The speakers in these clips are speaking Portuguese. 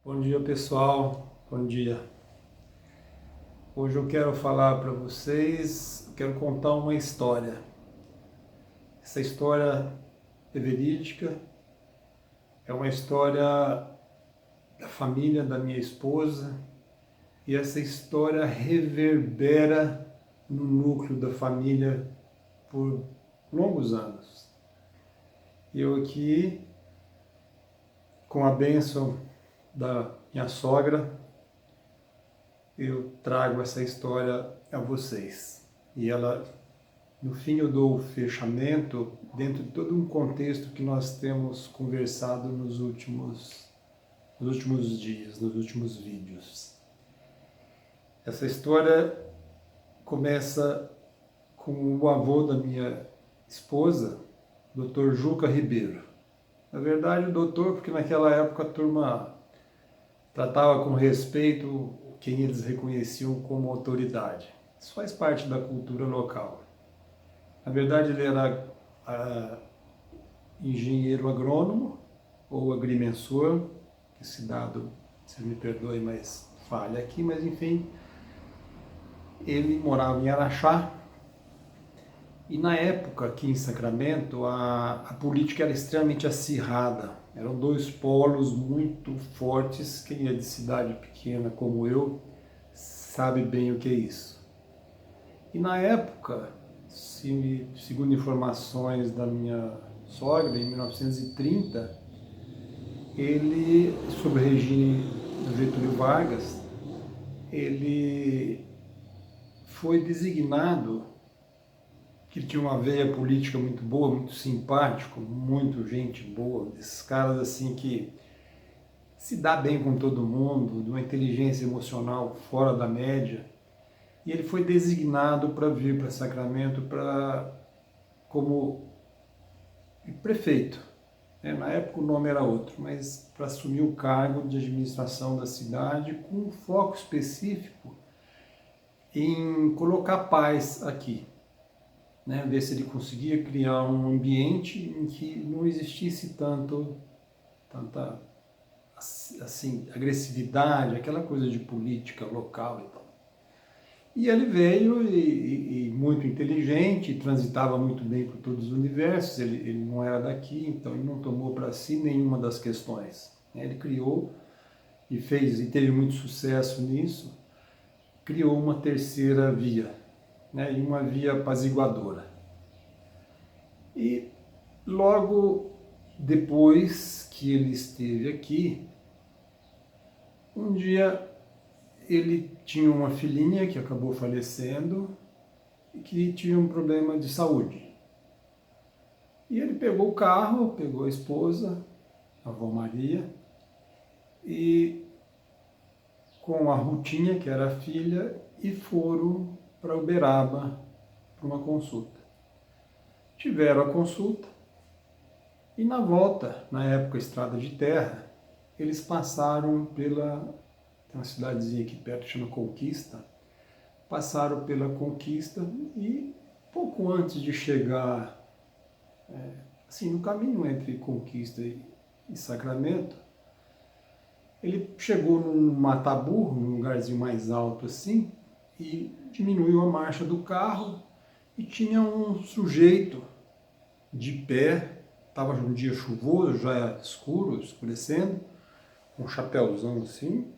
Bom dia, pessoal. Bom dia. Hoje eu quero falar para vocês, quero contar uma história. Essa história é verídica, é uma história da família da minha esposa e essa história reverbera no núcleo da família por longos anos. Eu aqui, com a bênção da minha sogra, eu trago essa história a vocês. E ela, no fim, eu dou o fechamento dentro de todo um contexto que nós temos conversado nos últimos dias, nos últimos vídeos. Essa história começa com o avô da minha esposa, Dr. Juca Ribeiro. Na verdade, o doutor, porque naquela época a turma tratava com respeito quem eles reconheciam como autoridade. Isso faz parte da cultura local. Na verdade, ele era engenheiro agrônomo ou agrimensor, que esse dado, se me perdoe, mas falha aqui, mas enfim, ele morava em Araxá e na época aqui em Sacramento a política era extremamente acirrada. Eram dois polos muito fortes. Quem é de cidade pequena como eu sabe bem o que é isso. E na época, segundo informações da minha sogra, em 1930, ele, sob o regime do Getúlio Vargas, ele foi designado, que ele tinha uma veia política muito boa, muito simpático, muito gente boa, desses caras assim que se dá bem com todo mundo, de uma inteligência emocional fora da média. E ele foi designado para vir para Sacramento como prefeito. Na época o nome era outro, mas para assumir o cargo de administração da cidade com um foco específico em colocar paz aqui. Ver se ele conseguia criar um ambiente em que não existisse tanta assim, agressividade, aquela coisa de política local e tal. E ele veio e muito inteligente, transitava muito bem por todos os universos, ele não era daqui, então ele não tomou para si nenhuma das questões. Ele criou e fez, e teve muito sucesso nisso, criou uma terceira via, e uma via apaziguadora. E logo depois que ele esteve aqui, um dia ele tinha uma filhinha que acabou falecendo e que tinha um problema de saúde. E ele pegou o carro, pegou a esposa, a avó Maria, e com a Rutinha, que era a filha, e foram para Uberaba para uma consulta. Tiveram a consulta e na volta, na época estrada de terra, eles passaram tem uma cidadezinha aqui perto que chama Conquista, passaram pela Conquista e pouco antes de chegar, assim, no caminho entre Conquista e Sacramento, ele chegou num mataburro, num lugarzinho mais alto assim, e diminuiu a marcha do carro e tinha um sujeito de pé, estava um dia chuvoso, já escuro, escurecendo, com um chapéuzão assim,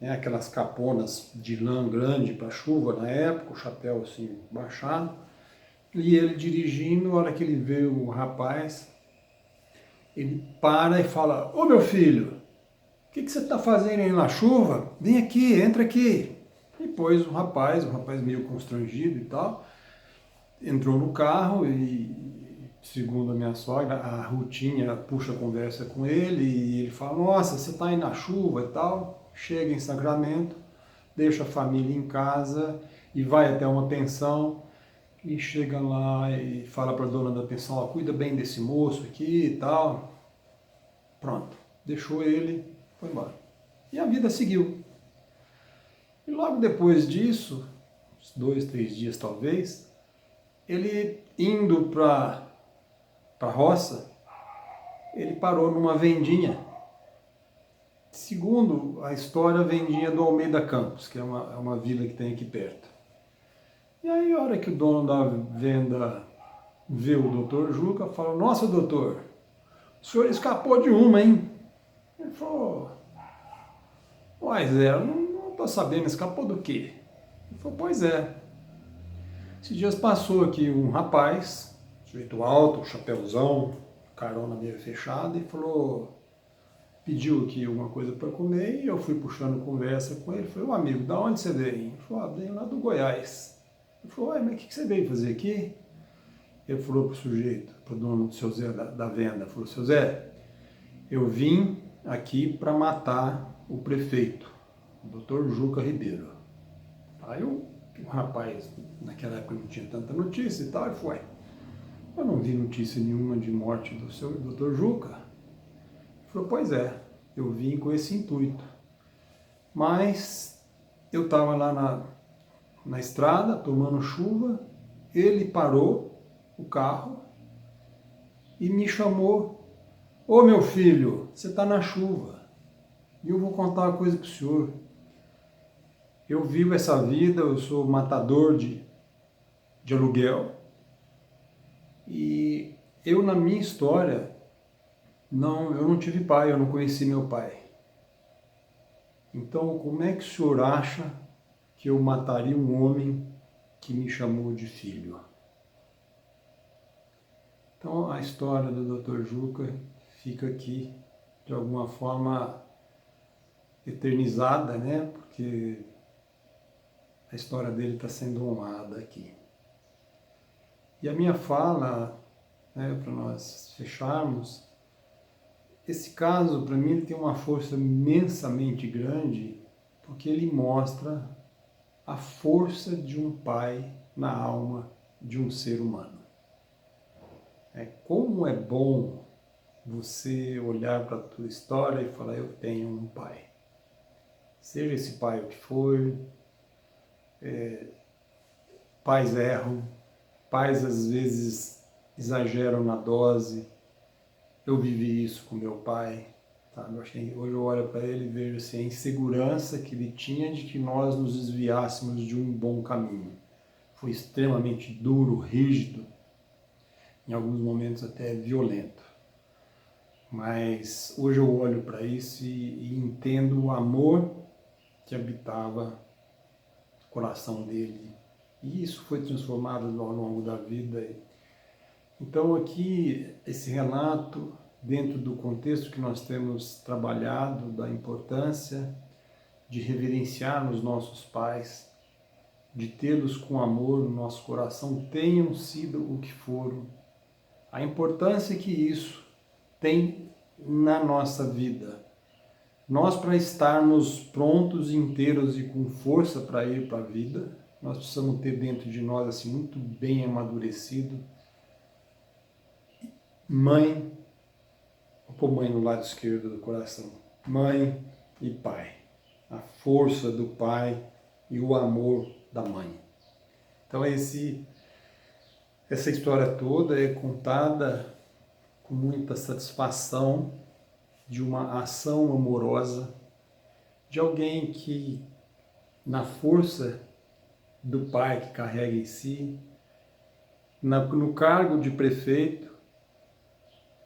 aquelas caponas de lã grande para chuva na época, o chapéu assim baixado, e ele dirigindo, a hora que ele vê o rapaz, ele para e fala: "Ô meu filho, o que você está fazendo aí na chuva? Vem aqui, entra aqui." E pôs um rapaz meio constrangido e tal, entrou no carro e, segundo a minha sogra, a Rutinha puxa a conversa com ele e ele fala: "Nossa, você está aí na chuva e tal." Chega em Sacramento, deixa a família em casa e vai até uma pensão e chega lá e fala para a dona da pensão: "Ó, cuida bem desse moço aqui e tal." Pronto, deixou ele, foi embora. E a vida seguiu. E logo depois disso, uns 2, 3 dias talvez, ele indo para a roça, ele parou numa vendinha, segundo a história, vendia do Almeida Campos, que é uma vila que tem aqui perto. E aí, a hora que o dono da venda vê o doutor Juca, fala: nossa, doutor, o senhor escapou de uma, hein? Ele falou: pois é, eu não estou sabendo, escapou do quê? Ele falou: pois é, esses dias passou aqui um rapaz, sujeito alto, chapéuzão, carona meio fechada, e falou, pediu aqui uma coisa para comer, e eu fui puxando conversa com ele. Falei: ô amigo, da onde você veio? Ele falou: ah, venho lá do Goiás. Ele falou: ué, mas o que você veio fazer aqui? Ele falou para o sujeito, para o dono do seu Zé da venda, falou: seu Zé, eu vim aqui para matar o prefeito, o doutor Juca Ribeiro. Aí o rapaz, naquela época não tinha tanta notícia e tal, ele falou: eu não vi notícia nenhuma de morte do seu doutor Juca. Ele falou: pois é, eu vim com esse intuito. Mas eu estava lá na estrada, tomando chuva, ele parou o carro e me chamou: ô meu filho, você está na chuva e eu vou contar uma coisa para o senhor. Eu vivo essa vida, eu sou matador de aluguel e eu, na minha história, eu não tive pai, eu não conheci meu pai. Então, como é que o senhor acha que eu mataria um homem que me chamou de filho? Então, a história do Dr. Juca fica aqui, de alguma forma, eternizada, né? Porque a história dele está sendo honrada aqui. E a minha fala, né, para nós fecharmos, esse caso, para mim, ele tem uma força imensamente grande, porque ele mostra a força de um pai na alma de um ser humano. Como é bom você olhar para a tua história e falar: eu tenho um pai. Seja esse pai o que for, pais erram, pais às vezes exageram na dose. Eu vivi isso com meu pai. Tá? Hoje eu olho para ele e vejo assim, a insegurança que ele tinha de que nós nos desviássemos de um bom caminho. Foi extremamente duro, rígido, em alguns momentos até violento. Mas hoje eu olho para isso e entendo o amor que habitava o coração dele. E isso foi transformado ao longo da vida. Então aqui, esse relato, dentro do contexto que nós temos trabalhado, da importância de reverenciar os nossos pais, de tê-los com amor no nosso coração, tenham sido o que foram, a importância que isso tem na nossa vida. Nós, para estarmos prontos, inteiros e com força para ir para a vida, nós precisamos ter dentro de nós assim muito bem amadurecido mãe, vou pôr mãe no lado esquerdo do coração, mãe e pai, a força do pai e o amor da mãe. Então essa história toda é contada com muita satisfação de uma ação amorosa de alguém que, na força do pai que carrega em si, no cargo de prefeito,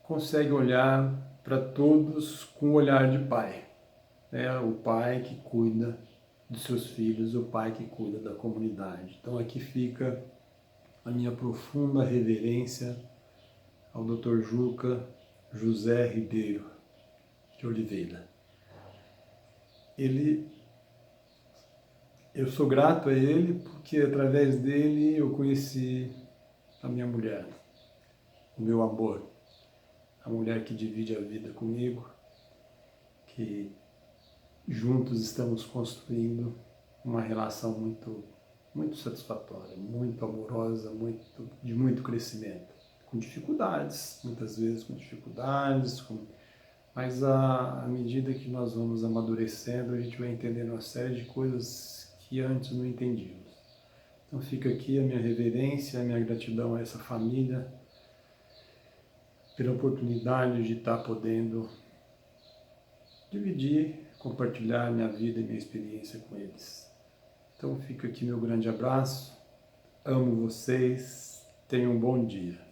consegue olhar para todos com o olhar de pai. O pai que cuida dos seus filhos, o pai que cuida da comunidade. Então aqui fica a minha profunda reverência ao Dr. Juca José Ribeiro de Oliveira. Eu sou grato a ele porque através dele eu conheci a minha mulher, o meu amor, a mulher que divide a vida comigo, que juntos estamos construindo uma relação muito satisfatória, muito amorosa, de muito crescimento, com dificuldades, muitas vezes com dificuldades, mas à medida que nós vamos amadurecendo, a gente vai entendendo uma série de coisas que antes não entendíamos. Então fica aqui a minha reverência, a minha gratidão a essa família, pela oportunidade de estar podendo dividir compartilhar minha vida e minha experiência com eles. Então fica aqui meu grande abraço, amo vocês, tenham um bom dia.